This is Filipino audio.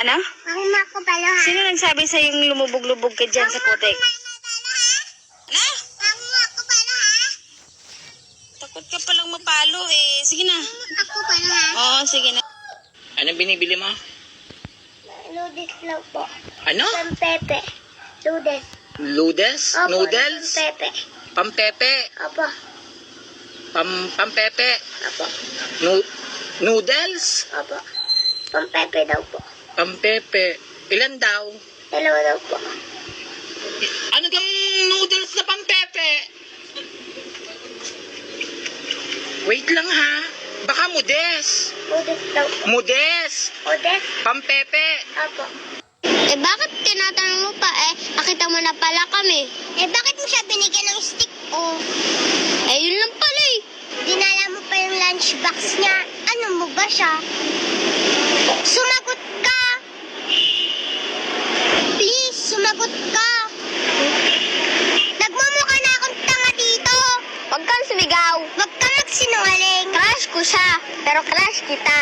Ano? Ako makapalo ha. Sino nagsabi sa yung lumubog-lubog ka dyan sa putik? Ano? Ako makapalo ha. Takot ka palang mapalo eh. Sige na. Ako pala ha. Oo, sige na. Anong binibili mo? Noodles lang po. Ano? Pampepe. Noodles. Ludes? Opo, Noodles? Pampepe. Pampepe? Opo. Pampepe? Opo. Noodles? Opo. Pampepe daw po. Pampepe. Ilan daw? Dalawa daw po. Ano kang noodles na pampepe? Wait lang ha. Baka mudes. Noodles daw po. Mudes. Noodles? Pampepe. Opo. Eh bakit tinatanong mo pa nakita mo na pala kami? Eh bakit mo siya binigyan ng stick o? Eh yun lang pala eh. Dinala mo pa yung lunchbox niya. Ano mo ba siya? Sumagot ka! Please, sumagot ka! Nagmumukha na akong tanga dito! Huwag kang sumigaw! Huwag kang magsinungaling! Crush ko siya, pero crush kita.